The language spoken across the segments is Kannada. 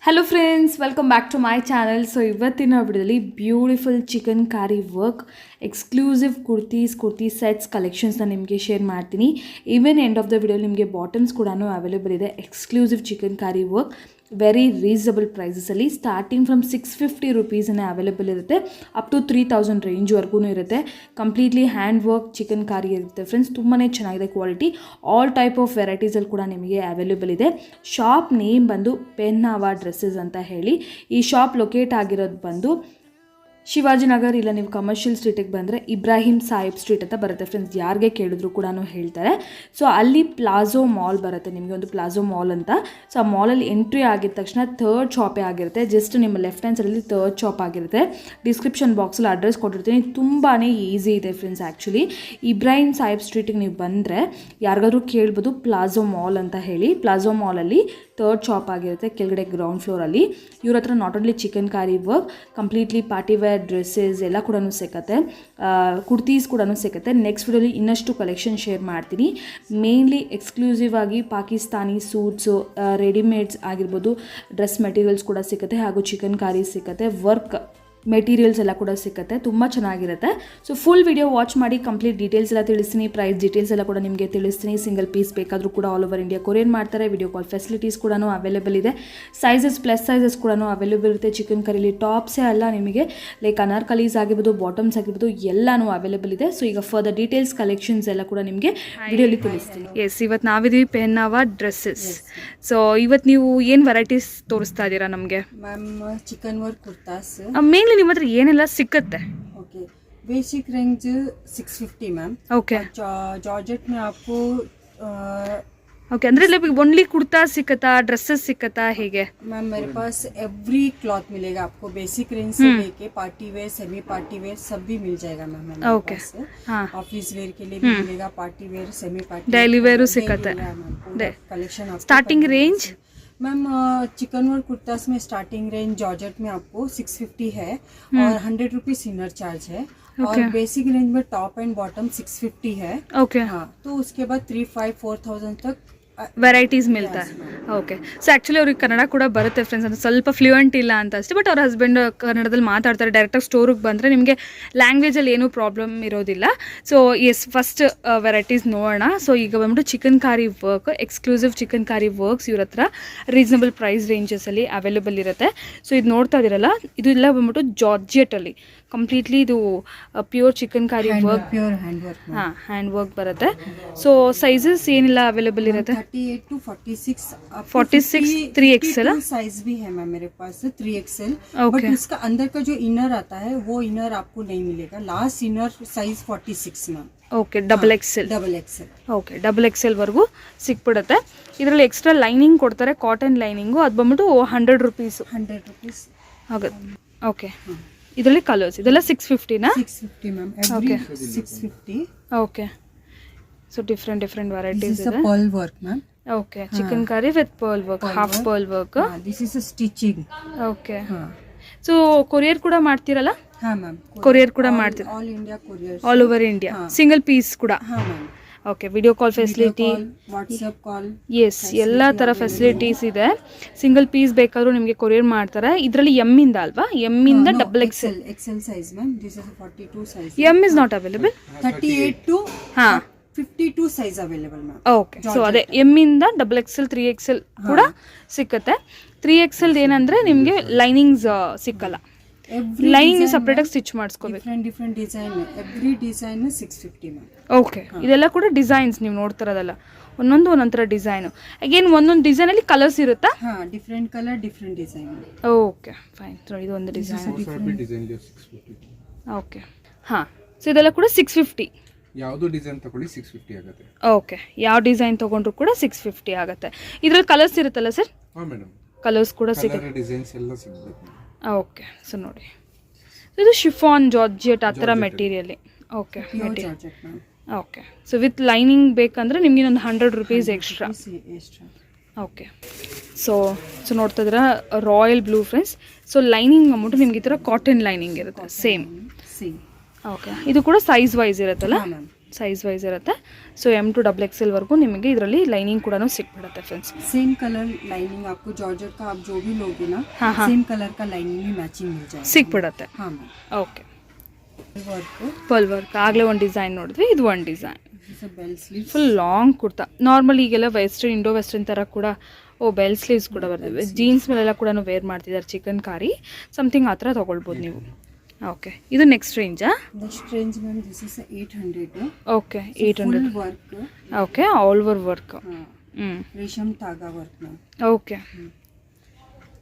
Hello friends, welcome back to my channel. So ಇವತ್ತಿನ ವಿಡಿಯೋದಲ್ಲಿ beautiful chikankari work exclusive kurti sets ಕಲೆಕ್ಷನ್ಸ್ನ ನಿಮಗೆ ಶೇರ್ ಮಾಡ್ತೀನಿ. Even end of the video ನಿಮಗೆ ಬಾಟಮ್ಸ್ ಕೂಡ ಅವೈಲೇಬಲ್ ಇದೆ. Exclusive chikankari work very reasonable ಪ್ರೈಸಸಲ್ಲಿ ಸ್ಟಾರ್ಟಿಂಗ್ ಫ್ರಮ್ 650 ರುಪೀಸನ್ನೇ ಅವೈಲೇಬಲ್ ಇರುತ್ತೆ, ಅಪ್ ಟು 3000 ರೇಂಜ್ವರೆಗೂ ಇರುತ್ತೆ. ಕಂಪ್ಲೀಟ್ಲಿ ಹ್ಯಾಂಡ್ ವರ್ಕ್ ಚಿಕನ್ ಕಾರಿ ಇರುತ್ತೆ ಫ್ರೆಂಡ್ಸ್. ತುಂಬಾ ಚೆನ್ನಾಗಿದೆ ಕ್ವಾಲಿಟಿ. ಆಲ್ ಟೈಪ್ ಆಫ್ ವೆರೈಟೀಸಲ್ಲಿ ಕೂಡ ನಿಮಗೆ ಅವೈಲೇಬಲ್ ಇದೆ. ಶಾಪ್ ನೇಮ್ ಬಂದು ಪೆನ್ನಾವಾ ಡ್ರೆಸ್ಸಸ್ ಅಂತ ಹೇಳಿ. ಈ ಶಾಪ್ ಲೊಕೇಟ್ ಆಗಿರೋದು ಬಂದು ಶಿವಾಜಿನಗರ್, ಇಲ್ಲ ನೀವು ಕಮರ್ಷಿಯಲ್ ಸ್ಟ್ರೀಟಿಗೆ ಬಂದರೆ ಇಬ್ರಾಹಿಂ ಸಾಹಿಬ್ ಸ್ಟ್ರೀಟ್ ಅಂತ ಬರುತ್ತೆ ಫ್ರೆಂಡ್ಸ್. ಯಾರಿಗೆ ಕೇಳಿದ್ರು ಕೂಡ ಹೇಳ್ತಾರೆ. ಸೊ ಅಲ್ಲಿ ಪ್ಲಾಜೋ ಮಾಲ್ ಬರುತ್ತೆ, ನಿಮಗೆ ಒಂದು ಪ್ಲಾಜೋ ಮಾಲ್ ಅಂತ. ಸೊ ಆ ಮಾಲಲ್ಲಿ ಎಂಟ್ರಿ ಆಗಿದ ತಕ್ಷಣ ಥರ್ಡ್ ಶಾಪೇ ಆಗಿರುತ್ತೆ. ಜಸ್ಟ್ ನಿಮ್ಮ ಲೆಫ್ಟ್ ಹ್ಯಾಂಡ್ ಸೈಡಲ್ಲಿ ಥರ್ಡ್ ಶಾಪ್ ಆಗಿರುತ್ತೆ. ಡಿಸ್ಕ್ರಿಪ್ಷನ್ ಬಾಕ್ಸಲ್ಲಿ ಅಡ್ರೆಸ್ ಕೊಟ್ಟಿರ್ತೀನಿ. ತುಂಬಾ ಈಸಿ ಇದೆ ಫ್ರೆಂಡ್ಸ್. ಆ್ಯಕ್ಚುಲಿ ಇಬ್ರಾಹಿಂ ಸಾಹಿಬ್ ಸ್ಟ್ರೀಟಿಗೆ ನೀವು ಬಂದರೆ ಯಾರಿಗಾದ್ರೂ ಕೇಳ್ಬೋದು ಪ್ಲಾಜೋ ಮಾಲ್ ಅಂತ ಹೇಳಿ. ಪ್ಲಾಜೋ ಮಾಲಲ್ಲಿ ಥರ್ಡ್ ಶಾಪ್ ಆಗಿರುತ್ತೆ, ಕೆಳಗಡೆ ಗ್ರೌಂಡ್ ಫ್ಲೋರಲ್ಲಿ. ಇವ್ರ ಹತ್ರ not only chikankari work, completely party wear dresses ಎಲ್ಲ ಕೂಡ ಸಿಗುತ್ತೆ, ಕುರ್ತೀಸ್ ಕೂಡ ಸಿಗುತ್ತೆ. ನೆಕ್ಸ್ಟ್ ವಿಡಿಯೋಲಿ ಇನ್ನಷ್ಟು ಕಲೆಕ್ಷನ್ ಶೇರ್ ಮಾಡ್ತೀನಿ. ಮೇನ್ಲಿ ಎಕ್ಸ್ಕ್ಲೂಸಿವ್ ಆಗಿ ಪಾಕಿಸ್ತಾನಿ ಸೂಟ್ಸು, ರೆಡಿಮೇಡ್ಸ್ ಆಗಿರ್ಬೋದು, ಡ್ರೆಸ್ ಮೆಟೀರಿಯಲ್ಸ್ ಕೂಡ ಸಿಗುತ್ತೆ, ಹಾಗೂ ಚಿಕನ್ ಕಾರಿ ಸಿಗುತ್ತೆ, ವರ್ಕ್ ಮೆಟೀರಿಯಲ್ಸ್ ಎಲ್ಲ ಕೂಡ ಸಿಗುತ್ತೆ. ತುಂಬ ಚೆನ್ನಾಗಿರುತ್ತೆ. ಸೊ ಫುಲ್ ವಿಡಿಯೋ ವಾಚ್ ಮಾಡಿ ಕಂಪ್ಲೀಟ್ ಡೀಟೇಲ್ಸ್ ಎಲ್ಲ ತಿಳಿಸ್ತೀನಿ, ಪ್ರೈಸ್ ಡೀಟೇಲ್ಸ್ ಎಲ್ಲ ಕೂಡ ನಿಮಗೆ ತಿಳಿಸ್ತೀನಿ. ಸಿಂಗಲ್ ಪೀಸ್ ಬೇಕಾದರೂ ಕೂಡ ಆಲ್ ಓವರ್ ಇಂಡಿಯಾ ಕೊರಿಯರ್ ಮಾಡ್ತಾರೆ. ವಿಡಿಯೋ ಕಾಲ್ ಫೆಸಿಲಿಟೀಸ್ ಕೂಡ ಅವೈಲೇಬಲ್ ಇದೆ. ಸೈಜಸ್ ಪ್ಲಸ್ ಸೈಜಸ್ ಕೂಡ ಅವೈಲೇಬಲ್ ಇರುತ್ತೆ. ಚಿಕನ್ ಕರೀಲಿ ಟಾಪ್ಸೇ ಅಲ್ಲ, ನಿಮಗೆ ಲೈಕ್ ಅನಾರ್ಕಲೀಸ್ ಆಗಿರ್ಬೋದು, ಬಾಟಮ್ಸ್ ಆಗಿರ್ಬೋದು, ಎಲ್ಲನೂ ಅವೈಲೇಬಲ್ ಇದೆ. ಸೊ ಈಗ ಫರ್ದರ್ ಡೀಟೇಲ್ಸ್ ಕಲೆಕ್ಷನ್ಸ್ ಎಲ್ಲ ಕೂಡ ನಿಮಗೆ ವಿಡಿಯೋಲಿ ತಿಳಿಸ್ತೀನಿ. ಎಸ್, ಇವತ್ತು ನಾವಿದ್ದೀವಿ ಪೆನ್ನಾವಾ ಡ್ರೆಸ್ಸಸ್. ಸೊ ಇವತ್ತು ನೀವು ಏನು ವೆರೈಟೀಸ್ ತೋರಿಸ್ತಾ ಇದ್ದೀರಾ ನಮಗೆ? Ma'am chikan work kurtas mainly ನಿಮ್ಮ ಹತ್ರ ಏನೆಲ್ಲ ಸಿಕ್ಕತ್ತೆ? Okay, basic range 650 ma'am. Okay, georgette में आपको ओके, ಅಂದ್ರೆ ಓನ್ಲಿ ಕುರ್ತಾ ಸಿಕ್ಕತ್ತಾ, ಡ್ರೆಸ್ಸಸ್ ಸಿಕ್ಕತ್ತಾ, ಹೇಗೆ? मैम मेरे पास एवरी क्लॉथ मिलेगा आपको, बेसिक रेंज से लेके party wear, semi party wear सब भी मिल जाएगा मैम. ओके, हाँ, ऑफिस वेयर के लिए भी मिलेगा, party wear, semi party, daily wear सिಕ್ಕತ್ತೆ. Collection starting range ma'am chikan work kurtas में स्टार्टिंग रेंज जॉर्जेट में आपको 650 है और 100 रुपीज इनर चार्ज है. और बेसिक रेंज में टॉप एंड बॉटम 650 है. ओके, हाँ, तो उसके बाद 3,500-4,000 तक ವೆರೈಟೀಸ್ ಮಿಲ್ತಾ. ಓಕೆ, ಸೊ ಆ್ಯಕ್ಚುಲಿ ಅವ್ರಿಗೆ ಕನ್ನಡ ಕೂಡ ಬರುತ್ತೆ ಫ್ರೆಂಡ್ಸ್, ಅಂದರೆ ಸ್ವಲ್ಪ ಫ್ಲೂಯೆಂಟ್ ಇಲ್ಲ ಅಂತ ಅಷ್ಟೇ. ಬಟ್ ಅವ್ರ ಹಸ್ಬೆಂಡ್ ಕನ್ನಡದಲ್ಲಿ ಮಾತಾಡ್ತಾರೆ. ಡೈರೆಕ್ಟಾಗಿ ಸ್ಟೋರಿಗೆ ಬಂದರೆ ನಿಮಗೆ ಲ್ಯಾಂಗ್ವೇಜಲ್ಲಿ ಏನೂ ಪ್ರಾಬ್ಲಮ್ ಇರೋದಿಲ್ಲ. ಸೊ ಎಸ್, ಫಸ್ಟ್ ವೆರೈಟೀಸ್ ನೋಡೋಣ. ಸೊ ಈಗ ಬಂದ್ಬಿಟ್ಟು ಚಿಕನ್ ಕಾರಿ ವರ್ಕ್, ಎಕ್ಸ್ಕ್ಲೂಸಿವ್ ಚಿಕನ್ ಕಾರಿ ವರ್ಕ್ಸ್ ಇವ್ರ ಹತ್ರ ರೀಸನಬಲ್ ಪ್ರೈಸ್ ರೇಂಜಸಲ್ಲಿ ಅವೈಲೇಬಲ್ ಇರುತ್ತೆ. ಸೊ ಇದು ನೋಡ್ತಾ ಇದ್ದೀರಲ್ಲ, ಇದು ಎಲ್ಲ ಬಂದ್ಬಿಟ್ಟು ಜಾರ್ಜೆಟಲ್ಲಿ ಕಂಪ್ಲೀಟ್ಲಿ ಇದು ಪ್ಯೂರ್ ಚಿಕನ್ ಕಾರಿ ವರ್ಕ್, प्योर हैंड वर्क. ಹಾಂ, ಹ್ಯಾಂಡ್ ವರ್ಕ್ ಬರುತ್ತೆ. ಸೊ ಸೈಜಸ್ ಏನಿಲ್ಲ ಅವೈಲೇಬಲ್ ಇರುತ್ತೆ? 38 to 46 46 3XL साइज भी है मैम मेरे पास, 3XL. Okay. बट उसका अंदर का जो इनर आता है वो इनर आपको नहीं मिलेगा. Last inner size 46 ma'am. Okay, double XL. Double XL. Okay, double ಎಕ್ಸೆಲ್ವರೆಗೂ ಸಿಕ್ಬಿಡುತ್ತೆ. ಇದರಲ್ಲಿ ಎಕ್ಸ್ಟ್ರಾ ಲೈನಿಂಗ್ ಕೊಡ್ತಾರೆ, ಕಾಟನ್ ಲೈನಿಂಗು. ಅದು ಬಂದ್ಬಿಟ್ಟು 100 ರುಪೀಸು 100 रुपीज ಆಗುತ್ತೆ. ಓಕೆ, ಇದರಲ್ಲಿ ಕಲರ್ಸ್, ಇದೆಲ್ಲ 650ನಾ? 650 ma'am. Every 650. Okay, so different varieties this is ಇದೆ. A pearl work ma'am. Okay, chikankari with pearl work, half pearl work. This is a stitching. Okay, हाँ ಸೊ ಕೊರಿಯರ್ ಕೂಡ ಮಾಡ್ತೀರಲ್ಲ? हाँ मैम, ಕೊರಿಯರ್ ಕೂಡ ಮಾಡ್ತೀರಾ? All India courier, all over India, single piece ಕೂಡ? हाँ ma'am. Okay, video call facility, WhatsApp call, yes, ಎಲ್ಲ ಥರ ಫೆಸಿಲಿಟೀಸ್ ಇದೆ. ಸಿಂಗಲ್ ಪೀಸ್ ಬೇಕಾದರೂ ನಿಮಗೆ ಕೊರಿಯರ್ ಮಾಡ್ತಾರೆ. ಇದರಲ್ಲಿ ಎಮ್ಮಿಂದ ಅಲ್ವಾ? ಎಮ್ಮಿಂದ double XL. XL size ma'am. This is 42 size. M is not available. 38 to ಹಾಂ, 52 size available ma'am. Okay, so ಅದೇ ಎಮ್ಮಿಂದ ಡಬಲ್ ಎಕ್ಸೆಲ್, 3XL ಕೂಡ ಸಿಕ್ಕತ್ತೆ. 3XL ಏನಂದರೆ ನಿಮಗೆ ಲೈನಿಂಗ್ಸ್ ಸಿಕ್ಕಲ್ಲ, ಲೈನಿಂಗ್ ಸಪ್ರೇಟಾಗಿ ಸ್ಟಿಚ್ ಮಾಡಿಸ್ಕೋಬೇಕು. डिफरेंट डिजाइन है. एवरी डिजाइन है 650 मैम. ಓಕೆ, ಇದೆಲ್ಲ ಕೂಡ ಡಿಸೈನ್ಸ್ ನೀವು ನೋಡ್ತಿರೋದಲ್ಲ, ಒಂದೊಂದು ಥರ ಡಿಸೈನು. ಅಗೇನ್ ಒಂದೊಂದು ಡಿಸೈನಲ್ಲಿ ಕಲರ್ಸ್ ಇರುತ್ತಾ? हाँ, different colour different design. Okay, fine. So ಇದು ಒಂದು ಡಿಸೈನ್. ಓಕೆ, ಹಾಂ, ಸೊ ಇದೆಲ್ಲ ಕೂಡ 650. ಯಾವುದು ಡಿಸೈನ್ ತಗೊಳ್ಳಿ 650 ಆಗುತ್ತೆ. ಓಕೆ, ಯಾವ ಡಿಸೈನ್ ತೊಗೊಂಡ್ರು ಕೂಡ 650 ಆಗುತ್ತೆ. ಇದರಲ್ಲಿ ಕಲರ್ಸ್ ಇರುತ್ತಲ್ಲ ಸರ್? ಹಾಂ ಮೇಡಮ್, ಕಲರ್ಸ್ ಕೂಡ ಸಿಗುತ್ತೆ. ಕಲರ್ ಡಿಸೈನ್ಸ್ ಎಲ್ಲ ಸಿಗುತ್ತೆ. ಓಕೆ, ಸೊ ನೋಡಿ, ಇದು ಶಿಫಾನ್ ಜಾರ್ಜೆಟ್ ಆ ಥರ material. Okay, georgette ma'am. Okay, so with lining ಬೇಕಂದ್ರೆ ನಿಮಗೆ ಒಂದು 100 rupees extra. Extra. Okay, so ನೋಡ್ತಾ ಇದ್ದೀರಾ royal blue friends. So lining ಅಂದ್ಬಿಟ್ಟು ನಿಮ್ಗೆ ಈ ಥರ ಕಾಟನ್ ಲೈನಿಂಗ್ ಇರುತ್ತೆ ಸೇಮ್. सेम. ಓಕೆ, ಇದು ಕೂಡ ಸೈಜ್ ವೈಸ್ ಇರುತ್ತಲ್ಲ? हाँ मैम. ಸೈಜ್ ವೈಸ್ ಇರುತ್ತೆ. ಸೊ M2 XXL ನಿಮಗೆ ಇದರಲ್ಲಿ ಲೈನಿಂಗ್ ಕೂಡ ಸಿಕ್ಬಿಡುತ್ತೆ ಫ್ರೆಂಡ್ಸ್. सेम कलर लाइनिंग आपको जॉर्जेट का आप जो भी लोगे ना सेम कलर का लाइनिंग भी मैचिंग मिल जाएगा. ಸಿಕ್ಬಿಡುತ್ತೆ. हाँ ma'am. Okay, work full work ಆಗಲೇ ಒಂದು ಡಿಸೈನ್ ನೋಡಿದ್ವಿ, ಇದು ಒಂದು design bell sleeve full long kurta. Normal ಈಗೆಲ್ಲ ವೆಸ್ಟರ್ನ್ ಇಂಡೋ ವೆಸ್ಟರ್ನ್ ಥರ ಕೂಡ ಬೆಲ್ ಸ್ಲೀವ್ಸ್ ಕೂಡ ಬರ್ತಿವೆ. ಜೀನ್ಸ್ ಮೇಲೆಲ್ಲ ಕೂಡ ವೇರ್ ಮಾಡ್ತಿದ್ದಾರೆ ಚಿಕನ್ ಕಾರಿ, ಸಮಥಿಂಗ್ ಆ ಥರ ತೊಗೊಳ್ಬೋದು ನೀವು. ಓಕೆ, ಇದು ನೆಕ್ಸ್ಟ್ ರೇಂಜಾ? Next range ma'am this is 800. Okay, 800. Full work. Okay, all over work. हाँ, रेशम धागा work ma'am. Okay,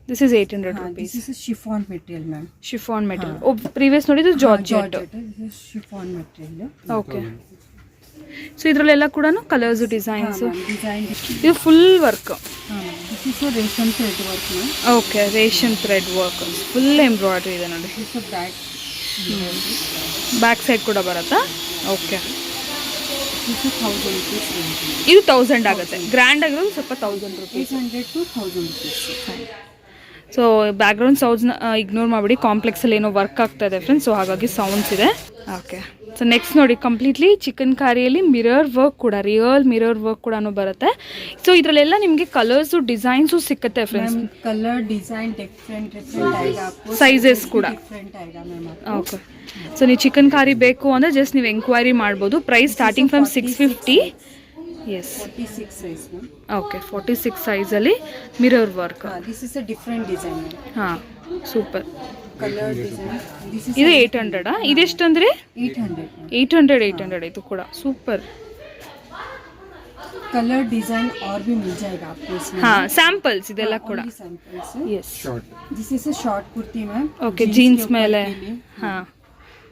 this is 800 हाँ, rupees. This is chiffon material ma'am. Chiffon material. Previous ನೋಡಿದ್ದು georgette. Chiffon material. Okay, so ಇದರಲ್ಲೆಲ್ಲ ಕೂಡ ಕಲರ್ಸ್ ಡಿಸೈನ್ಸ್. डिजाइन. ಇದು ಫುಲ್ ವರ್ಕ್. हाँ, this is resham thread work ma'am. Okay, resham thread work full embroidery ಇದೆ ನೋಡಿ. This is back. Back side ಕೂಡ ಬರುತ್ತಾ? Okay, this is 1000 rupees range. ಇದು 1000 ಆಗುತ್ತೆ. ಗ್ರ್ಯಾಂಡ್ ಆಗಿರೋದು ಸ್ವಲ್ಪ 1000 rupees. 800 to 1000 rupees. So background ಸೌಂಡ್ಸ್ನ ಇಗ್ನೋರ್ ಮಾಡಿಬಿಡಿ, ಕಾಂಪ್ಲೆಕ್ಸಲ್ಲಿ ಏನೋ ವರ್ಕ್ ಆಗ್ತಾ ಇದೆ ಫ್ರೆಂಡ್ಸ್, ಸೊ ಹಾಗಾಗಿ ಸೌಂಡ್ಸ್ ಇದೆ. ಓಕೆ, ಸೊ ನೆಕ್ಸ್ಟ್ ನೋಡಿ, ಕಂಪ್ಲೀಟ್ಲಿ ಚಿಕನ್ ಕಾರಿಯಲ್ಲಿ ಮಿರರ್ ವರ್ಕ್ ಕೂಡ, ರಿಯಲ್ ಮಿರರ್ ವರ್ಕ್ ಕೂಡ ಬರುತ್ತೆ. ಸೊ ಇದರಲ್ಲೆಲ್ಲ ನಿಮಗೆ ಕಲರ್ಸು ಡಿಸೈನ್ಸು ಸಿಕ್ಕತ್ತೆ ಫ್ರೆಂಡ್ಸ್. कलर डिजाइन डिफरेंट आएगा आपको. Sizes ಕೂಡ डिफरेंट आएगा मैम आपको. ಓಕೆ, ಸೊ ನೀವು ಚಿಕನ್ ಕಾರಿ ಬೇಕು ಅಂದರೆ ಜಸ್ಟ್ ನೀವು ಎಂಕ್ವೈರಿ ಮಾಡ್ಬೋದು. Price starting from 650. Yes, 46 size ma'am. Okay, 46 ಸೈಜಲ್ಲಿ ಮಿರರ್ ವರ್ಕ್. हाँ, this is a different design. ಹಾಂ, super. Colour design. This is ಇದು 800. ಇದೆಷ್ಟಂದರೆ 800. 800 ಇದು ಕೂಡ ಸೂಪರ್. कलर डिजाइन और भी मिल जाएगा आपको इसमें. ಹಾಂ, ಸ್ಯಾಂಪಲ್ಸ್ ಇದೆಲ್ಲ ಕೂಡ. Samples. Yes, short. This is a short kurti ma'am. Okay, jeans ಮೇಲೆ. ಹಾಂ,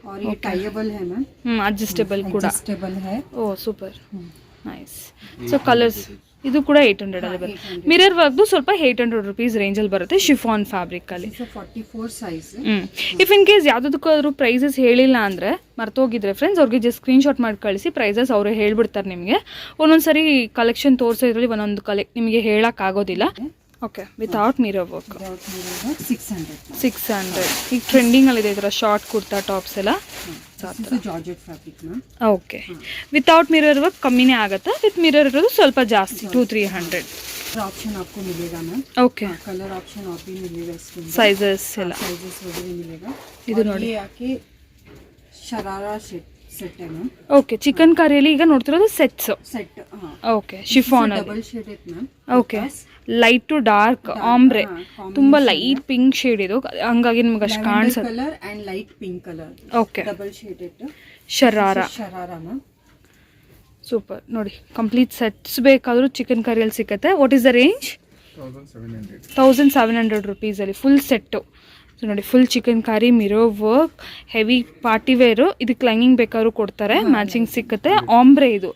और ये टाइएबल है मैम. ಅಡ್ಜಸ್ಟೇಬಲ್ ಕೂಡ. एडजस्टेबल है. ಓ ಸೂಪರ್, ನೈಸ್. ಸೊ ಕಲರ್ಸ್ ಇದು ಕೂಡ 800 ಅಲ್ಲಿ ಬರುತ್ತೆ. ಮಿರರ್ ವರ್ಕ್ದು ಸ್ವಲ್ಪ 800 rupees ರೇಂಜಲ್ಲಿ ಬರುತ್ತೆ, ಶಿಫಾನ್ ಫ್ಯಾಬ್ರಿಕಲ್ಲಿ. This is 44 size. If in case ಯಾವುದಕ್ಕಾದ್ರೂ ಪ್ರೈಸಸ್ ಹೇಳಿಲ್ಲ ಅಂದರೆ ಮರ್ತೋಗಿದ್ರೆ ಫ್ರೆಂಡ್ಸ್, ಅವ್ರಿಗೆ ಜಸ್ಟ್ ಸ್ಕ್ರೀನ್ಶಾಟ್ ಮಾಡಿ ಕಳಿಸಿ, ಪ್ರೈಸಸ್ ಅವರೇ ಹೇಳ್ಬಿಡ್ತಾರೆ ನಿಮಗೆ. ಒಂದೊಂದು ಸರಿ ಕಲೆಕ್ಷನ್ ತೋರಿಸೋದ್ರಲ್ಲಿ ಒಂದೊಂದು ನಿಮಗೆ ಹೇಳೋಕ್ಕಾಗೋದಿಲ್ಲ. Okay, without mirror work 600. 600. ಈಗ ಟ್ರೆಂಡಿಂಗಲ್ಲಿದೆ ಈ ಥರ ಶಾರ್ಟ್ ಕುರ್ತಾ ಟಾಪ್ಸ್ ಎಲ್ಲ. Georgette fabric ma'am. Okay, without mirror work ಕಮ್ಮಿನೇ ಆಗುತ್ತೆ, ವಿತ್ ಮಿರರ್ ಇರೋದು ಸ್ವಲ್ಪ ಜಾಸ್ತಿ, 200-300. ऑप्शन आपको मिलेगा मैम. ಓಕೆ, कलर ऑप्शन और भी मिलेगा इसके. ಸೈಜಸ್ ಎಲ್ಲ. साइजेस वगैरह मिलेगा. ಇದು और ನೋಡಿ. ये आके शरारा सेट है मैम. ಓಕೆ, ಚಿಕನ್ ಕರಿಯಲ್ಲಿ ಈಗ ನೋಡ್ತಿರೋದು ಸೆಟ್ಸ್. सेट. हाँ, ಓಕೆ, ಶಿಫಾನ್ डबल शेड है ma'am. Okay, light to dark ombre, ತುಂಬ ಲೈಟ್ ಪಿಂಕ್ ಶೇಡ್ ಇದು, ಹಂಗಾಗಿ ನಿಮ್ಗೆ ಅಷ್ಟು ಕಾಣಿಸುತ್ತೆ. Colour and light pink colour. Okay, double shade है. ಶರಾರಾ. शरारा मैम. ಸೂಪರ್ ನೋಡಿ, ಕಂಪ್ಲೀಟ್ ಸೆಟ್ಸ್ ಬೇಕಾದರೂ ಚಿಕನ್ ಕರಿಯಲ್ಲಿ ಸಿಗುತ್ತೆ. What is the range? 1700. 1700 rupeesಲ್ಲಿ ಫುಲ್ ಸೆಟ್ಟು. ಸೊ ನೋಡಿ, ಫುಲ್ ಚಿಕನ್ ಕಾರಿ, mirror work, heavy party wear. ಇದಕ್ಕೆ ಲೈನಿಂಗ್ ಬೇಕಾದ್ರೂ ಕೊಡ್ತಾರೆ, ಮ್ಯಾಚಿಂಗ್ ಸಿಕ್ಕತ್ತೆ. ಆಂಬ್ರೆ ಇದು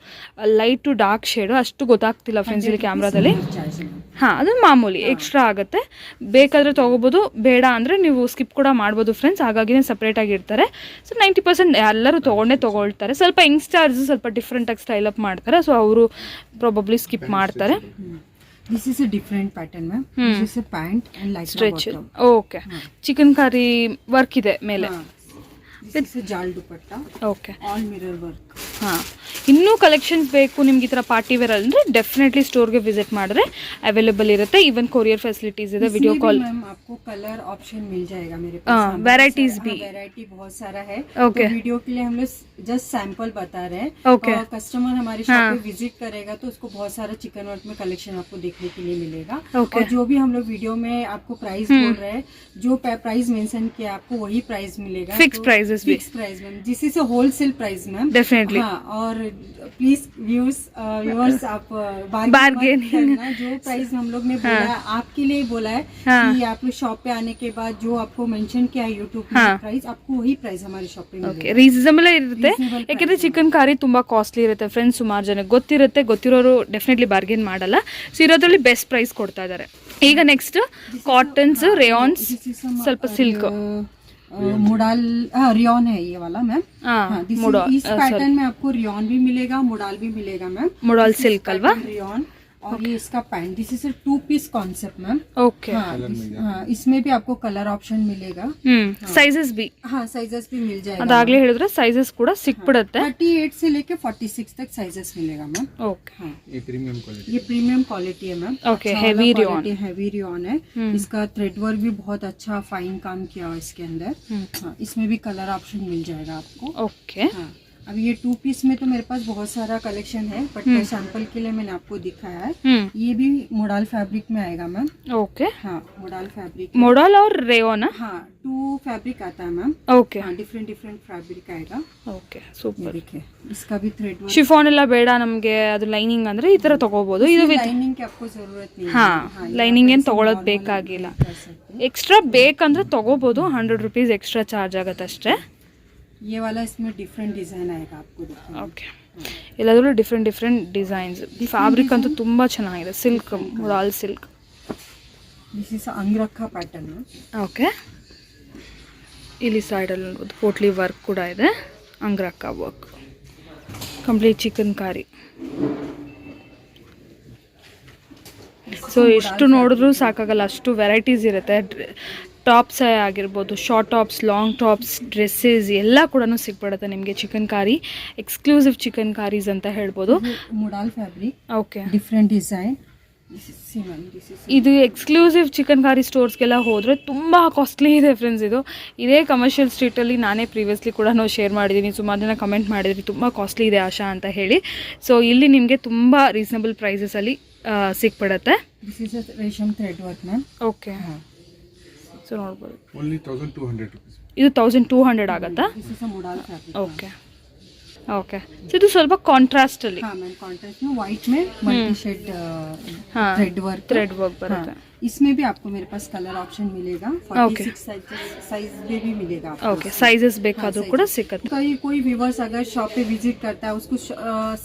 ಲೈಟ್ ಟು ಡಾರ್ಕ್ ಶೇಡು, ಅಷ್ಟು ಗೊತ್ತಾಗ್ತಿಲ್ಲ ಫ್ರೆಂಡ್ಸ್ ಇಲ್ಲಿ ಕ್ಯಾಮ್ರಾದಲ್ಲಿ. ಹಾಂ, ಅದು ಮಾಮೂಲಿ ಎಕ್ಸ್ಟ್ರಾ ಆಗುತ್ತೆ, ಬೇಕಾದರೆ ತೊಗೋಬೋದು, ಬೇಡ ಅಂದರೆ ನೀವು ಸ್ಕಿಪ್ ಕೂಡ ಮಾಡ್ಬೋದು ಫ್ರೆಂಡ್ಸ್, ಹಾಗಾಗಿನೇ ಸಪ್ರೇಟಾಗಿ ಇರ್ತಾರೆ. ಸೊ 90% ಎಲ್ಲರೂ ತೊಗೊಳ್ತಾರೆ. ಸ್ವಲ್ಪ ಯಂಗ್ಸ್ಟರ್ಸ್ ಸ್ವಲ್ಪ ಡಿಫ್ರೆಂಟಾಗಿ ಸ್ಟೈಲ್ ಅಪ್ ಮಾಡ್ತಾರೆ, ಸೊ ಅವರು ಪ್ರಾಬಬ್ಲಿ ಸ್ಕಿಪ್ ಮಾಡ್ತಾರೆ. This is a different pattern ma'am. This is a pant and like stretch. bottom. Okay, chicken curry work ಇದೆ ಮೇಲೆ. This is a jal dupatta. Okay, All mirror work. ಹಾಂ, ಇನ್ನೂ ಕಲೆಕ್ಷನ್ಸ್ ಬೇಕು ನಿಮ್ಗೆ ಈ ಥರ ಪಾರ್ಟಿ ವೇರ್ ಅಂದರೆ ಡೆಫಿನೆಟ್ಲಿ ಸ್ಟೋರ್ಗೆ ವಿಸಿಟ್ ಮಾಡಿದ್ರೆ ಅವೈಲೇಬಲ್ ಇರುತ್ತೆ. ಈವನ್ ಕೊರಿಯರ್ ಫೆಸಿಲಿಟೀಸ್ ಇದೆ, ವಿಡಿಯೋ ಕಾಲ್. मैम आपको कलर ऑप्शन मिल जाएगा मेरे पास. वेराइटीज भी. वैरायटी बहुत सारा है. Okay. तो वीडियो के लिए हम लोग जस्ट सैंपल बता रहे हैं. Okay. और कस्टमर हमारे शॉप पे विजिट करेगा तो उसको बहुत सारा चिकन वर्क में कलेक्शन आपको देखने के लिए मिलेगा. Okay. और जो भी हम लोग वीडियो में आपको प्राइस बोल रहे हैं, जो प्राइस मेंशन किया आपको वही प्राइस मिलेगा. फिक्स प्राइसेस भी. Fix price ma'am. This is a wholesale price ma'am. Definitely. हाँ, और प्लीज व्यूअर्स आप Bargain. करना. जो प्राइस हम लोग ने बोला है आपके लिए बोला है कि आप लोग शॉप पे आने के बाद जो आपको मेंशन किया है यूट्यूब में प्राइस, आपको वही प्राइस हमारे शॉप पे ಓಕೆ, मिलेगा. ರೀಸನಬಲ್ ಇರುತ್ತೆ. ಯಾಕೆಂದರೆ ಚಿಕನ್ ಕಾರಿ ತುಂಬ ಕಾಸ್ಟ್ಲಿ ಇರುತ್ತೆ ಫ್ರೆಂಡ್ಸ್, ಸುಮಾರು ಜನಕ್ಕೆ ಗೊತ್ತಿರುತ್ತೆ, ಗೊತ್ತಿರೋರು ಡೆಫಿನೆಟ್ಲಿ ಬಾರ್ಗೇನ್ ಮಾಡಲ್ಲ. ಸೊ ಇರೋದ್ರಲ್ಲಿ ಬೆಸ್ಟ್ ಪ್ರೈಸ್ ಕೊಡ್ತಾ ಇದ್ದಾರೆ. ಈಗ ನೆಕ್ಸ್ಟ್ ಕಾಟನ್ಸ್, ರೇಯಾನ್ಸ್, ಸ್ವಲ್ಪ ಸಿಲ್ಕ್. मुडाल रियॉन है ये वाला मैम. हाँ, इस पैटर्न में आपको रियॉन भी मिलेगा, मुडाल भी मिलेगा मैम. ಮುಡಾಲ್ ಸಿಲ್ಕ್ ಅಲ್ವಾ? रियॉन और ये इसका pant, this is 2 piece concept ma'am. Okay हाँ, इसमें भी आपको कलर ऑप्शन मिलेगा। ಸೈಜಸ್ ಬಿ हाँ, साइजेस भी मिल जाएगा। ಅದಾಗ್ಲೇ ಹೇಳಿದ್ರೆ ಸೈಜಸ್ ಕೂಡ ಸಿಕ್ಬಿಡುತ್ತೆ 38 से लेके 46 तक साइजेस मिलेगा मैम। ಓಕೆ हाँ, ये प्रीमियम क्वालिटी ये प्रीमियम क्वालिटी है ma'am. Okay, heavy rayon। Heavy rayon है। इसका थ्रेड वर्क भी बहुत अच्छा फाइन काम किया हुआ है इसके अंदर। हाँ, इसमें भी कलर ऑप्शन मिल जाएगा आपको। ಓಕೆ हाँ, अब ये 2 पीस में तो मेरे पास बहुत सारा कलेक्शन है, बट सैंपल के लिए मैंने आपको दिखाया है। ये भी मोडाल फैब्रिक में आएगा मैम। ಓಕೆ हाँ, मोडाल फैब्रिक। ಮೊಡಲ್ और ರೇಯೋನಾ हाँ, 2 फैब्रिक आता है मैम। ಓಕೆ हाँ, डिफरेंट फैब्रिक आएगा। ಓಕೆ ये ಸೂಪರ್ देखिए, इसका भी थ्रेड वर्क। ಶಿಫಾನ್ ಎಲ್ಲ ಬೇಡ ನಮಗೆ ಅದು ಲೈನಿಂಗ್ ಅಂದ್ರೆ ಈ ತರ ತಗೋಬಹುದು ಇದು ವಿತ್ लाइनिंग की आपको जरूरत नहीं है। ಹಾ हाँ, ಲೈನಿಂಗ್ ಏನ್ ये ತಗೊಳ್ಳೋದು normal ಬೇಕಾಗಿಲ್ಲ कर सकते हैं। ಎಕ್ಸ್ಟ್ರಾ ಬೇಕಂದ್ರೆ ತಗೋಬಹುದು 100 ರೂಪೀಸ್ ಎಕ್ಸ್ಟ್ರಾ ಚಾರ್ಜ್ ಆಗುತ್ತೆ ಅಷ್ಟೇ ये वाला इसमें डिफरेंट डिजाइन आएगा आपको देखिए। ಓಕೆ ಎಲ್ಲದರಲ್ಲೂ ಡಿಫ್ರೆಂಟ್ ಡಿಸೈನ್ಸ್ ಫ್ಯಾಬ್ರಿಕ್ ಅಂತೂ ತುಂಬ ಚೆನ್ನಾಗಿದೆ silk modal silk this is अंगरखा pattern है। ಓಕೆ ಇಲ್ಲಿ ಸೈಡಲ್ಲಿ ಪೋಟ್ಲಿ ವರ್ಕ್ ಕೂಡ ಇದೆ ಅಂಗ್ರಕ್ಕ ವರ್ಕ್ ಕಂಪ್ಲೀಟ್ ಚಿಕನ್ ಕಾರಿ ಸೊ ಎಷ್ಟು ನೋಡಿದ್ರೂ ಸಾಕಾಗಲ್ಲ ಅಷ್ಟು ವೆರೈಟೀಸ್ ಇರುತ್ತೆ ಟಾಪ್ಸ್ ಆಗಿರ್ಬೋದು short tops long tops dresses ಎಲ್ಲ ಕೂಡ ಸಿಕ್ಬಿಡುತ್ತೆ ನಿಮಗೆ ಚಿಕನ್ ಕಾರಿ ಎಕ್ಸ್ಕ್ಲೂಸಿವ್ ಚಿಕನ್ ಕಾರೀಸ್ ಅಂತ ಹೇಳ್ಬೋದು modal fabric, okay different design. ಇದು ಎಕ್ಸ್ಕ್ಲೂಸಿವ್ ಚಿಕನ್ ಕಾರಿ ಸ್ಟೋರ್ಸ್ಗೆಲ್ಲ ಹೋದರೆ ತುಂಬ ಕಾಸ್ಟ್ಲಿ ಇದೆ ಫ್ರೆಂಡ್ಸ್ ಇದೇ ಕಮರ್ಷಿಯಲ್ ಸ್ಟ್ರೀಟಲ್ಲಿ ನಾನೇ ಪ್ರೀವಿಯಸ್ಲಿ ಕೂಡ ಶೇರ್ ಮಾಡಿದ್ದೀನಿ ಸುಮಾರು ಜನ ಕಮೆಂಟ್ ಮಾಡಿದ್ರಿ ತುಂಬ ಕಾಸ್ಟ್ಲಿ ಇದೆ ಆಶಾ ಅಂತ ಹೇಳಿ ಸೊ ಇಲ್ಲಿ ನಿಮಗೆ ತುಂಬ ರೀಸನಬಲ್ ಪ್ರೈಸಸಲ್ಲಿ ಸಿಕ್ಬಿಡುತ್ತೆ this is resham thread work ma'am. Okay so ನೋಡ್ಬೋದು ओनली 1200 रुपीस ಇದು 1200 ಆಗುತ್ತಾ this is modal fabric. Okay okay so ಇದು ಸ್ವಲ್ಪ ಕಾಂಟ್ರಾಸ್ಟಲ್ಲಿ हाँ मैम, कॉन्ट्रास्ट में व्हाइट में मल्टी शेड हाँ, थ्रेड वर्क। ಥ್ರೆಡ್ ವರ್ಕ್ ಬರುತ್ತೆ इसमें भी आपको मेरे पास कलर ऑप्शन मिलेगा। 46 साइज में भी मिलेगा आपको। ಓಕೆ ಸೈಜಸ್ ಬೇಕಾದರೂ ಕೂಡ ಸಿಗುತ್ತೆ कोई व्यूवर्स अगर शॉप पे विजिट करता है उसको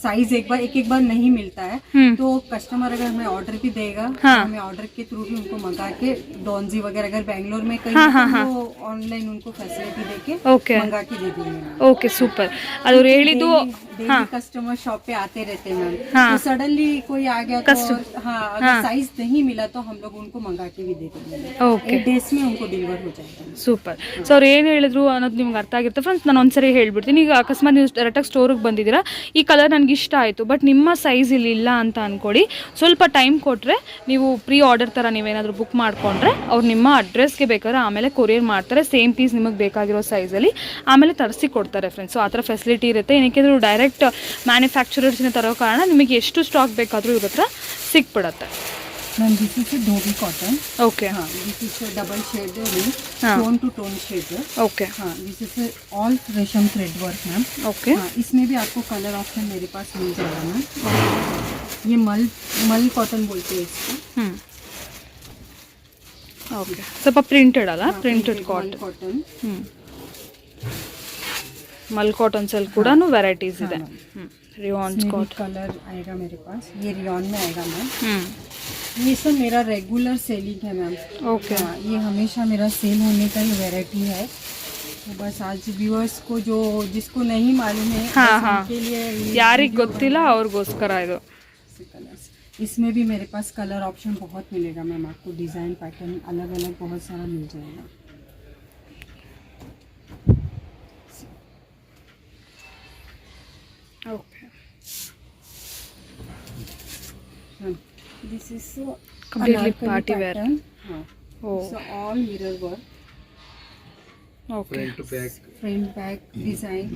साइज एक बार नहीं मिलता है, तो कस्टमर अगर हमें ऑर्डर भी देगा तो हमें ऑर्डर के थ्रू भी उनको मंगा के डॉन्जी वगैरह अगर बैंगलोर में कहीं तो वो ऑनलाइन उनको फैसिलिटी देके ಓಕೆ मंगा के दे देंगे। ಓಕೆ ಸೂಪರ್ ಅದು ಹೇಳಿದ್ದು डेली कस्टमर शॉप पे आते रहते हैं मैम, तो सडनली कोई आ गया तो हाँ, अगर साइज नहीं मिला तो हम लोग उनको मंगा के भी दे देंगे। ಓಕೆ 8 डेज में उनको डिलीवर हो जाएगा। ಸೂಪರ್ ಸೊ ಅವ್ರು ಏನು ಹೇಳಿದ್ರು ಅನ್ನೋದು ನಿಮ್ಗೆ ಅರ್ಥ ಆಗಿರುತ್ತೆ ಫ್ರೆಂಡ್ಸ್ ನಾನು ಒಂದ್ಸರಿ ಹೇಳ್ಬಿಡ್ತೀನಿ ಈಗ ಅಕಸ್ಮಾತ್ ನೀವು ಡೈರೆಕ್ಟಾಗಿ ಸ್ಟೋರಿಗೆ ಬಂದಿದ್ದೀರಾ ಈ ಕಲರ್ ನನಗೆ ಇಷ್ಟ ಆಯಿತು ಬಟ್ ನಿಮ್ಮ ಸೈಜ್ ಇಲ್ಲಿ ಇಲ್ಲ ಅಂತ ಅಂದ್ಕೊಡಿ ಸ್ವಲ್ಪ ಟೈಮ್ ಕೊಟ್ಟರೆ ನೀವು ಪ್ರೀ ಆರ್ಡರ್ ಥರ ನೀವೇನಾದರೂ ಬುಕ್ ಮಾಡಿಕೊಂಡ್ರೆ ಅವ್ರು ನಿಮ್ಮ ಅಡ್ರೆಸ್ಗೆ ಬೇಕಾದ್ರೆ ಆಮೇಲೆ ಕೊರಿಯರ್ ಮಾಡ್ತಾರೆ ಸೇಮ್ ಪೀಸ್ ನಿಮಗೆ ಬೇಕಾಗಿರೋ ಸೈಜಲ್ಲಿ ಆಮೇಲೆ ತರಿಸಿ ಕೊಡ್ತಾರೆ ಫ್ರೆಂಡ್ಸ್ ಸೊ ಆ ಥರ ಫೆಸಿಲಿಟಿ ಇರುತ್ತೆ ಏನಕ್ಕೆ ಡೈರೆಕ್ಟ್ ಮ್ಯಾನುಫ್ಯಾಕ್ಚರರ್ಸ್ನ ತರೋ ಕಾರಣ ನಿಮಗೆ ಎಷ್ಟು ಸ್ಟಾಕ್ ಬೇಕಾದರೂ ಇವ್ರ ಹತ್ರ ಸಿಕ್ಬಿಡತ್ತೆ ma'am this is dobby cotton. Okay हाँ, this is double shade ring, हाँ। Tone to tone shade. Okay हाँ, this is all resham thread work ma'am. Okay हाँ, इसमें भी आपको कलर ऑप्शन मेरे पास मिल जाएगा मैम। ये मल कॉटन बोलते हैं इसको। ಓಕೆ ಸ್ವಲ್ಪ ಪ್ರಿಂಟೆಡ್ ಅಲ್ಲ ಪ್ರಿಂಟೆಡ್ ಕಾಟನ್ कॉटन। ಮಲ್ ಕಾಟನ್ಸಲ್ಲಿ ಕೂಡ ವೆರೈಟೀಸ್ ಇದೆ ರಿಯಾನ್ಸ್ ಕಾಟನ್ कलर आएगा मेरे पास, ये रियॉन में आएगा मैम। ये सब मेरा रेगुलर सेलिंग है मैम। ಓಕೆ हाँ, ये हमेशा मेरा सेल होने का ही वेराइटी है। तो बस आज व्यूअर्स को जिसको नहीं मालूम है हाँ, बस हाँ। उनके लिए ಯಾರಿಗೆ ಗೊತ್ತಿಲ್ಲ ಅವ್ರಿಗೋಸ್ಕರ ಇದು कलर्स। इसमें भी मेरे पास कलर ऑप्शन बहुत मिलेगा मैम, आपको डिजाइन पैटर्न अलग अलग बहुत सारा मिल जाएगा। Okay this is Completely party wear. हाँ, ಓ so all mirror work, okay front to back front back design।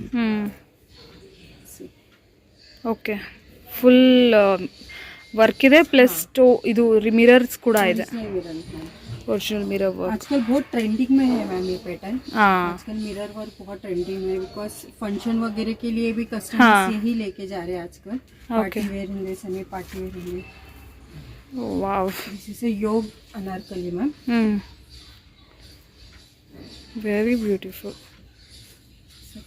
Okay full work ಇದೆ ಪ್ಲಸ್ ಇದು ಮಿರರ್ಸ್ ಕೂಡ ಇದೆ इसमें mirror है। ಒರಿಜಿನಲ್ ಮಿರರ್ ವರ್ಕ್ आजकल बहुत ट्रेंडिंग में है मैम ये पैटर्न। ಹಾಂ आजकल मिरर वर्क बहुत ट्रेंडिंग में है, बिकॉज फंक्शन वगैरह के लिए भी कस्टमर्स यही लेके जा रहे हैं आजकल। पार्टी वेयर हिंदे सेमी पार्टी वेयर हिंदे। Wow this is a yoke anarkali ma'am. Very beautiful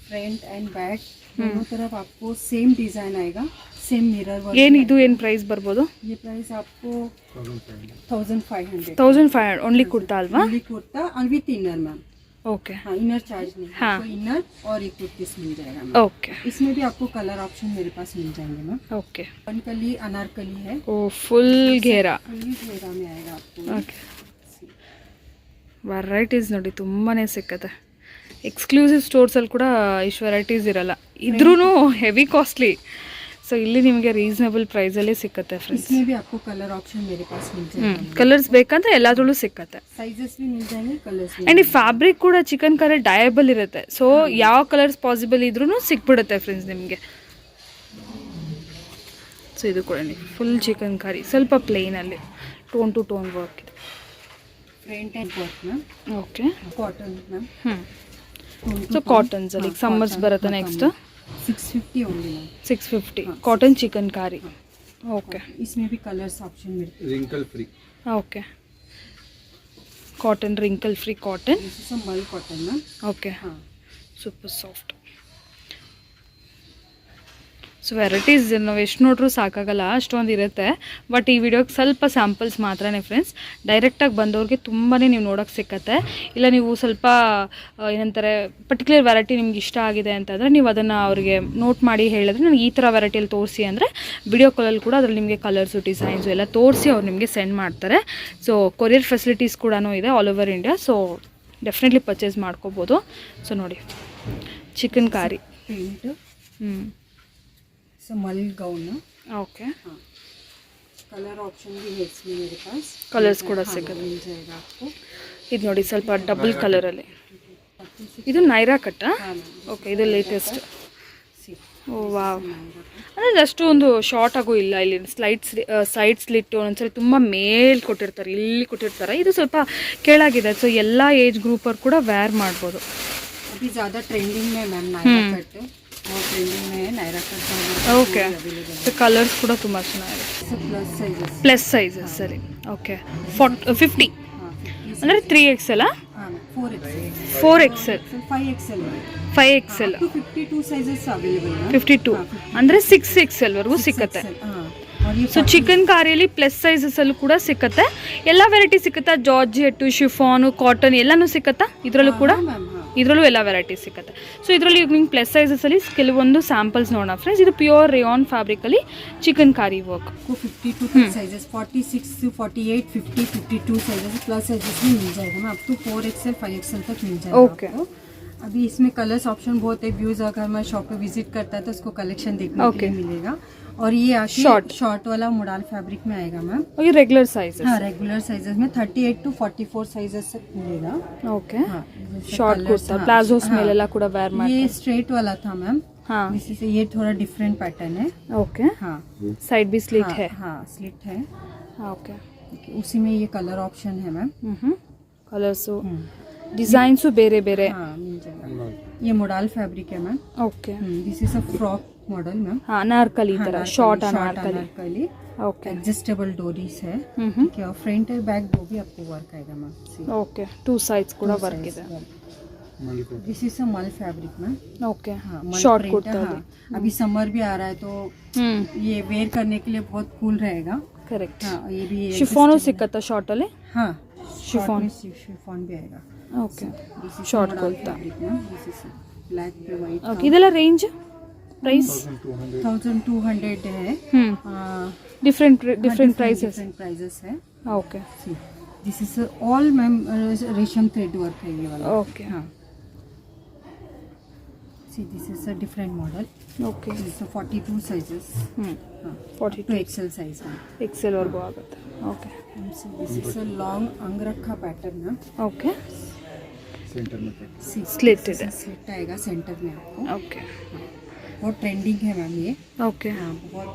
front and back दोनों तरफ आपको सेम डिजाइन आएगा, सेम मिरर वर्क। ಏನಿದು ಏನು ಪ್ರೈಸ್ ಬರ್ಬೋದು ये प्राइस आपको 1500 1500 1500 ಓನ್ಲಿ ಕುರ್ತಾ ಅಲ್ವಾ ओनली कुर्ता और विथ इनर मैम। ओके हाँ इनर चार्ज नहीं है, हाँ। आपको इनर और एक कुर्तीस मिल जाएगा मैम। ओके इसमें भी आपको कलर ऑप्शन मेरे पास मिल जाएंगे मैम। ओके अनकली अनारकली है, ओ फुल घेरा फुल्ली घेरा में आएगा आपको। ಓಕೆ ವೆರೈಟೀಸ್ ನೋಡಿ ತುಂಬಾ ಸಿಕ್ಕತ್ತೆ. ಎಕ್ಸ್ಕ್ಲೂಸಿವ್ ಸ್ಟೋರ್ಸಲ್ಲಿ ಕೂಡ ಇಷ್ಟು ವೆರೈಟೀಸ್ ಇರಲ್ಲ, ಇದ್ರೂ ಹೆವಿ ಕಾಸ್ಟ್ಲಿ. ಸೊ ಇಲ್ಲಿ ನಿಮಗೆ ರೀಸನಬಲ್ ಪ್ರೈಸಲ್ಲಿ ಸಿಕ್ಕತ್ತೆ ಫ್ರೆಂಡ್ಸ್. इसमें भी आपको कलर ऑप्शन मेरे पास मिल जाएगा, ಕಲರ್ಸ್ ಬೇಕಂದ್ರೆ ಎಲ್ಲದ್ರಲ್ಲೂ ಸಿಕ್ಕತ್ತೆ. साइजेस भी मिल जाएंगे, कलर्स भी। ಆ್ಯಂಡ್ ಈ ಫ್ಯಾಬ್ರಿಕ್ ಕೂಡ ಚಿಕನ್ ಕರಿ ಡಯಬಲ್ ಇರುತ್ತೆ. ಸೊ ಯಾವ ಕಲರ್ಸ್ ಪಾಸಿಬಲ್ ಇದ್ರೂ ಸಿಕ್ಬಿಡುತ್ತೆ ಫ್ರೆಂಡ್ಸ್ ನಿಮಗೆ. ಸೊ ಇದು ಕೂಡ ಫುಲ್ ಚಿಕನ್ ಕರಿ, ಸ್ವಲ್ಪ ಪ್ಲೇನಲ್ಲಿ ಟೋನ್ ಟು ಟೋನ್ ವರ್ಕ್ ಇದೆ. Front and work ma'am, okay cotton ma'am. So ಕಾಟನ್ಸಲ್ಲಿ ಸಮ್ಮರ್ಸ್ ಬರುತ್ತೆ next 650 only ma'am. 650 cotton chikankari. Okay इसमें भी कलर्स ऑप्शन मिलते wrinkle free okay cotton wrinkle free cotton. हैं। This is mul cotton ma'am. Okay हाँ ಸೂಪರ್ ಸಾಫ್ಟ್. ಸೊ ವೆರೈಟೀಸ್ ನಾವು ಎಷ್ಟು ನೋಡ್ರೂ ಸಾಕಾಗಲ್ಲ, ಅಷ್ಟೊಂದು ಇರುತ್ತೆ. ಬಟ್ ಈ ವಿಡಿಯೋಗೆ ಸ್ವಲ್ಪ ಸ್ಯಾಂಪಲ್ಸ್ ಮಾತ್ರನೇ ಫ್ರೆಂಡ್ಸ್. ಡೈರೆಕ್ಟಾಗಿ ಬಂದವ್ರಿಗೆ ತುಂಬಾ ನೀವು ನೋಡೋಕ್ಕೆ ಸಿಕ್ಕತ್ತೆ. ಇಲ್ಲ ನೀವು ಸ್ವಲ್ಪ ಏನಂತಾರೆ ಪರ್ಟಿಕ್ಯುಲರ್ ವೆರೈಟಿ ನಿಮ್ಗೆ ಇಷ್ಟ ಆಗಿದೆ ಅಂತಂದರೆ ನೀವು ಅದನ್ನು ಅವರಿಗೆ ನೋಟ್ ಮಾಡಿ ಹೇಳಿದ್ರೆ ನನಗೆ ಈ ಥರ ವೆರೈಟಿಯಲ್ಲಿ ತೋರಿಸಿ ಅಂದರೆ ವಿಡಿಯೋ ಕಾಲಲ್ಲಿ ಕೂಡ ಅದರಲ್ಲಿ ನಿಮಗೆ ಕಲರ್ಸು ಡಿಸೈನ್ಸು ಎಲ್ಲ ತೋರಿಸಿ ಅವ್ರು ನಿಮಗೆ ಸೆಂಡ್ ಮಾಡ್ತಾರೆ. ಸೊ ಕೊರಿಯರ್ ಫೆಸಿಲಿಟೀಸ್ ಕೂಡ ಇದೆ all over India. So definitely purchase ಮಾಡ್ಕೋಬೋದು. ಸೊ ನೋಡಿ ಚಿಕನ್ ಕಾರಿ. प्रिंट ಹ್ಞೂ मल गाउन। ಓಕೆ हाँ कलर ऑप्शन भी है इसमें मेरे पास, ಕಲರ್ಸ್ ಕೂಡ हाँ, ಸಿಗುತ್ತೆ. मिल जाएगा आपको। ಇದು ನೋಡಿ ಸ್ವಲ್ಪ ಡಬಲ್ ಕಲರಲ್ಲಿ. ಇದು ನೈರಾ ಕಟ್ಟ. हाँ मैम, ಓಕೆ ಇದು ಲೇಟೆಸ್ಟ್. सी ಓ ವಾವ್. ಅಂದರೆ ಅಷ್ಟು ಒಂದು ಶಾರ್ಟ್ ಆಗು ಇಲ್ಲ. ಇಲ್ಲಿ ಸೈಡ್ ಸ್ಲಿಟ್ಟು ಒಂದೊಂದ್ಸರಿ ತುಂಬ ಮೇಲ್ ಕೊಟ್ಟಿರ್ತಾರೆ, ಇಲ್ಲಿ ಕೊಟ್ಟಿರ್ತಾರೆ. ಇದು ಸ್ವಲ್ಪ ಕೆಳಗಿದೆ. ಸೊ ಎಲ್ಲ ಏಜ್ ಗ್ರೂಪರ್ ಕೂಡ ವೇರ್ ಮಾಡ್ಬೋದು. अभी ज़्यादा ट्रेंडिंग में मैम नायरा कट, और ट्रेंडिंग में है Naira cut. Okay so colours ಕೂಡ ತುಂಬ ಚೆನ್ನಾಗಿದೆ. Plus sizes. ಪ್ಲಸ್ ಸೈಜಸ್ ಸರಿ. ಓಕೆ 50 हाँ 50 ಅಂದರೆ 3XL हाँ 4XL 4XL 5XL 5XL 52 sizes available है। 52 ಅಂದರೆ 6XL ವರೆಗೂ ಸಿಕ್ಕತ್ತೆ. हाँ और ये ಸೊ ಚಿಕನ್ ಕಾರಿಯಲ್ಲಿ ಪ್ಲಸ್ ಸೈಜಸಲ್ಲೂ ಕೂಡ ಸಿಕ್ಕತ್ತೆ. ಎಲ್ಲ ವೆರೈಟಿ ಸಿಕ್ಕತ್ತಾ? ಜಾರ್ಜೆಟ್ಟು, ಶಿಫಾನು, ಕಾಟನ್ ಎಲ್ಲನೂ ಸಿಕ್ಕತ್ತಾ ಇದರಲ್ಲೂ ಕೂಡ? मैम हाँ ಇದರಲ್ಲೂ ಎಲ್ಲ ವೆರೈಟಿ ಸಿಕ್ಕತ್ತೆ. ಸೊ ಇದರಲ್ಲಿ ನಿಮ್ಗೆ ಪ್ಲಸ್ ಸೈಜಸಲ್ಲಿ ಕೆಲವೊಂದು ಸ್ಯಾಂಪಲ್ಸ್ ನೋಡೋಣ ಫ್ರೆಂಡ್ಸ್. ಇದು ಪ್ಯೂರ್ ರೇಯಾನ್ ಫ್ಯಾಬ್ರಿಕಲ್ಲಿ ಚಿಕನ್ ಕಾರಿ ವರ್ಕ್. को 52 sizes 46 to 48 50 52 sizes plus sizes में मिल जाएगा ma'am. Up to 4XL 5XL तक मिल जाएगा Okay. आपको। अभी इसमें कलर्स ऑप्शन बहुत है। व्यूज अगर हमारे शॉप पे विजिट करता है तो उसको कलेक्शन देखने के लिए मिलेगा। और ये आके शॉर्ट वाला मोडाल फैब्रिक में आएगा मैम। ಇದು ರೆಗ್ಯುಲರ್ ಸೈಜಸ್. हाँ रेगुलर साइजेस में 38 to 44 साइजेस तक मिलेगा। ಓಕೆ हाँ जैसे ಶಾರ್ಟ್ colours, ಕುರ್ತಾ हाँ, ಪ್ಲಾಜೋಸ್ हाँ, ಮೇಲೆಲ್ಲ ಕೂಡ ವೇರ್ ಮಾಡಿ. ये स्ट्रेट वाला था मैम। हाँ इसी से ये थोड़ा डिफरेंट पैटर्न है। ಓಕೆ हाँ ಸೈಡ್ ಬಿ ಸ್ಲಿಟ್ हाँ, है. हाँ स्लिट है। ಓಕೆ उसी में ये कलर ऑप्शन है मैम। ಕಲರ್ಸು ಡಿಸೈನ್ಸು ಬೇರೆ ಬೇರೆ. हाँ मिल जाएगा। ये मोडाल फैब्रिक है ma'am. Okay this is a frock model ma'am. ಹಾಂ ಅನಾರ್ಕಲಿ ಈ ಥರ short anarkali. Anarkali okay adjustable डोरीज है। ठीक है और फ्रंट और बैक दो भी आपको वर्क आएगा मैम। ಓಕೆ 2 ಸೈಡ್ಸ್ ಕೂಡ ವರ್ಕ್ ಇದೆ. मलिको दिस इज अ मल फैब्रिक मैम। ಓಕೆ हाँ मल ಶಾರ್ಟ್ print, ಕುರ್ತಾ. हाँ अभी समर भी आ रहा है तो ये वेयर करने के लिए बहुत कूल रहेगा। ಕರೆಕ್ಟ್. हाँ ये भी ಶಿಫಾನು ಸಿಕ್ಕತ್ತಾ ಶಾರ್ಟಲ್ಲಿ? हाँ शिफॉन। शिफॉन भी आएगा। Okay short kurta. ब्लैक पे वाइट ಓಕೆ ಇದೆಲ್ಲ ರೇಂಜ್ ಪ್ರೈಸ್? 1200 है। Different prices. डिफरेंट प्राइजेस है। Okay this is all ma'am रेशम थ्रेड वर्क है ये वाला। ಓಕೆ हाँ see this is a different model. Okay this is 42 sizes. हाँ 42 to XL साइज है। ಎಕ್ಸೆಲ್ ವರ್ಗೂ ಆಗುತ್ತೆ. Okay this is a long angrakha pattern ma'am. Okay centre में कट स्लिट ಇದೆ. स्लिट आएगा सेंटर में आपको। ಓಕೆ बहुत ट्रेंडिंग है मैम ये। ಓಕೆ हाँ बहुत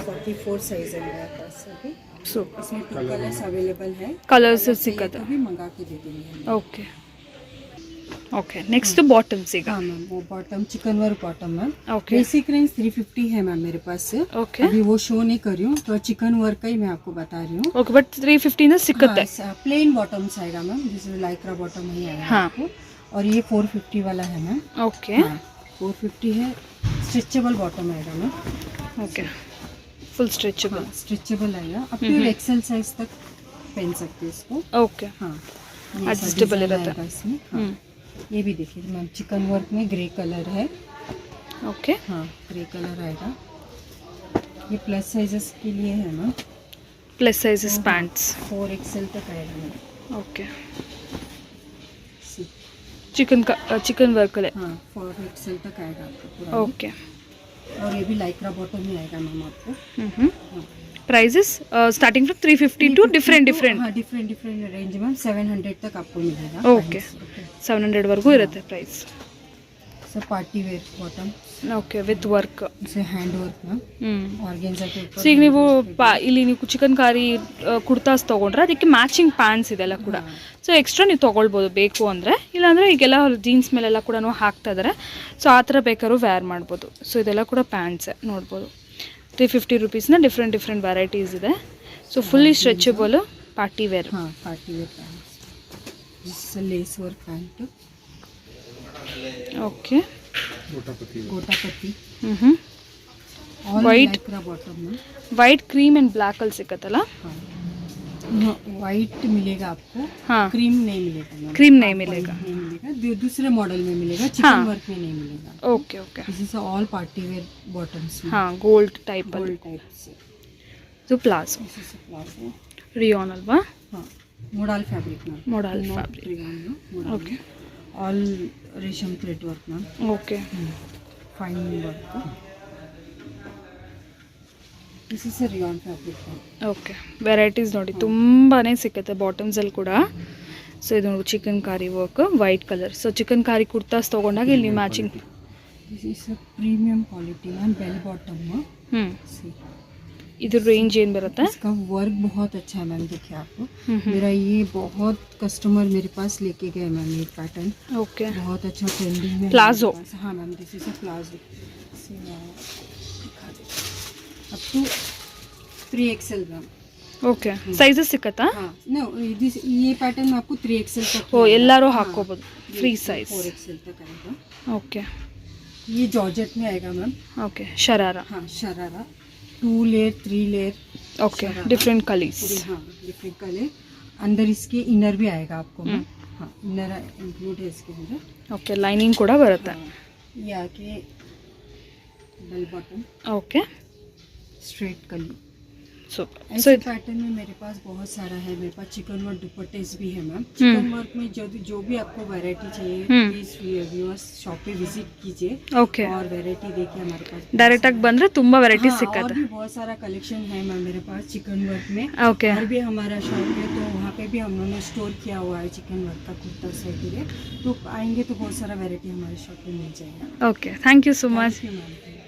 44 साइज है मेरे पास अभी। ಸೊ इसमें 2 कलर्स अवेलेबल है। ಕಲರ್ಸ್ चाहिए ಸಿಕ್ಕತ್ತೆ. तो भी मंगा के दे देंगे। ಓಕೆ ಓಕೆ ನೆಕ್ಸ್ಟ್ ಬಾಟಮ್ಸ್ ಈಗ. हाँ मैम वो bottom chicken work bottom ma'am. Okay basic range 350 है मैम मेरे पास। ಓಕೆ अभी वो शो नहीं कर रही हूँ तो चिकन वर्क का ही मैं आपको बता रही हूँ। ಓಕೆ ಬಟ್ 350 ಸಿಕ್ಕತ್ತೆ. प्लेन बॉटम्स आएगा मैम, जिसमें लाइक्रा बॉटम ही आएगा हाँ। आपको। और ये 450 वाला है मैम। ಓಕೆ हाँ 450 है। स्ट्रेचेबल बॉटम आएगा ma'am. Okay full stretchable. Stretchable आएगा, अप टू एक्सेल साइज तक पहन सकते हैं इसको। ಓಕೆ हाँ ये ऐसा Adjustable design रहता है। आएगा इसमें। हाँ, ये भी देखिए मैम चिकन वर्क में ग्रे कलर है। ओके हाँ, ग्रे कलर आएगा। ये प्लस साइजेस के लिए है ma'am. Plus sizes pants 4XL तक आएगा मैम। ओके सी, चिकन वर्क है हाँ 4XL तक आएगा आपका पूरा। ओके और ये भी लाइक्रा बॉटम में आएगा मैम आपको। Prices starting from 350 to different हाँ डिफरेंट रेंज में 700 तक आपको मिलेगा। ಓಕೆ 700 ವರೆಗೂ ಇರುತ್ತೆ ಪ್ರೈಸ್ सब party wear bottom okay with work से हैंड वर्क मैम। ऑर्गेन्जा के ऊपर ಸೊ ಈಗ ನೀವು ಇಲ್ಲಿ ನೀವು ಚಿಕನ್ ಕಾರಿ ಕುರ್ತಾಸ್ ತೊಗೊಂಡ್ರೆ ಅದಕ್ಕೆ ಮ್ಯಾಚಿಂಗ್ ಪ್ಯಾಂಟ್ಸ್ ಇದೆಲ್ಲ ಕೂಡ ಸೊ ಎಕ್ಸ್ಟ್ರಾ ನೀವು ತೊಗೊಳ್ಬೋದು ಬೇಕು ಅಂದರೆ ಇಲ್ಲಾಂದರೆ ಈಗೆಲ್ಲ ಜೀನ್ಸ್ ಮೇಲೆಲ್ಲ ಕೂಡ ಹಾಕ್ತಾ ಇದ್ದಾರೆ ಸೊ ಆ ಥರ ಬೇಕಾದ್ರೂ ವೇರ್ ಮಾಡ್ಬೋದು ಸೊ ಇದೆಲ್ಲ ಕೂಡ ಪ್ಯಾಂಟ್ಸೇ ನೋಡ್ಬೋದು 350 ರುಪೀಸ್ನ ಡಿಫ್ರೆಂಟ್ ವೆರೈಟೀಸ್ ಇದೆ so fully stretchable party wear हाँ पार्टी वेयर पैंट जिससे lace work pant okay gota patti all White. Lycra bottom में। ವೈಟ್ ಕ್ರೀಮ್ ಆ್ಯಂಡ್ ಬ್ಲ್ಯಾಕಲ್ಲಿ ಸಿಕ್ಕತ್ತಲ್ಲ हाँ वाइट मिलेगा आपको, हाँ क्रीम नहीं मिलेगा मैम। क्रीम नहीं मिलेगा नहीं मिलेगा, दूसरे मॉडल में मिलेगा, चिकन वर्क में नहीं मिलेगा। Okay okay this is all party wear bottoms में। हाँ ಗೋಲ್ಡ್ ಟೈಪ್ गोल्ड टाइप से। ಇದು palazzo this is palazzo. Rayon ಅಲ್ವಾ हाँ modal fabric ma'am. Modal Not fabric. rayon, no? Modal okay में। All resham thread work ma'am. Okay fine work. This is rayon fabric ma'am. Okay varieties ನೋಡಿ ತುಂಬಾ ಸಿಕ್ಕತ್ತೆ ಬಾಟಮ್ಸಲ್ಲಿ ಕೂಡ ಸೊ ಇದು ನೋಡಿ chikankari work white colour so chikankari kurtas ತೊಗೊಂಡಾಗ ಇಲ್ಲಿ matching this is a premium quality ma'am, bell bottom में। See, ಇದ್ರ ರೇಂಜ್ ಏನು ಬರುತ್ತೆ इसका वर्क बहुत अच्छा है मैम। देखिए आपको मेरा ये बहुत कस्टमर मेरे पास लेके गए मैम ये पैटर्न। ಓಕೆ बहुत अच्छा ट्रेंडिंग में है Plazo. मेरे पास। हाँ ma'am this is a palazzo. Up to 3XL ma'am. Okay sizes ಸಿಕ್ಕತ್ತಾ हाँ नो दिस ये पैटर्न में आपको 3XL तक ಓ ಎಲ್ಲರೂ ಹಾಕ್ಕೋಬೋದು ಫ್ರೀ ಸೈಜ್ 4XL तक आएगा। ಓಕೆ ये जॉर्जेट में आएगा मैम। ಓಕೆ ಶರಾರ हाँ sharara 2 layer 3 layer okay different ಕಲೀಸ್ पूरे। हाँ डिफरेंट कलर। अंदर इसके इनर भी आएगा आपको मैम। हाँ इनर इंक्लूड है इसके अंदर। ಓಕೆ ಲೈನಿಂಗ್ ಕೂಡ ಬರುತ್ತೆ हाँ, ये आके बेल बॉटम ಓಕೆ स्ट्रेट कली। ಸೊ ऐसे पैटर्न में मेरे पास बहुत सारा है। मेरे पास चिकन वर्क दुपट्टेस भी है मैम। चिकन वर्क में जो भी आपको वैरायटी चाहिए प्लीज व्यूअर्स शॉप पे विजिट कीजिए ಓಕೆ और वैरायटी देखिए हमारे पास। ಡೈರೆಕ್ಟಾಗಿ ಬಂದರೆ ತುಂಬ ವೆರೈಟೀಸ್ हाँ, और ಸಿಕ್ಕತ್ತೆ भी बहुत सारा कलेक्शन है मैम मेरे पास चिकन वर्क में। ಓಕೆ और भी हमारा शॉप है तो वहाँ पे भी हम लोगों ने स्टोर किया हुआ है चिकन वर्क का कुर्ता सेट के लिए। तो आएंगे तो बहुत सारा वैरायटी हमारे शॉप पे मिल जाएगा। Okay thank you so much Thank you, ma'am।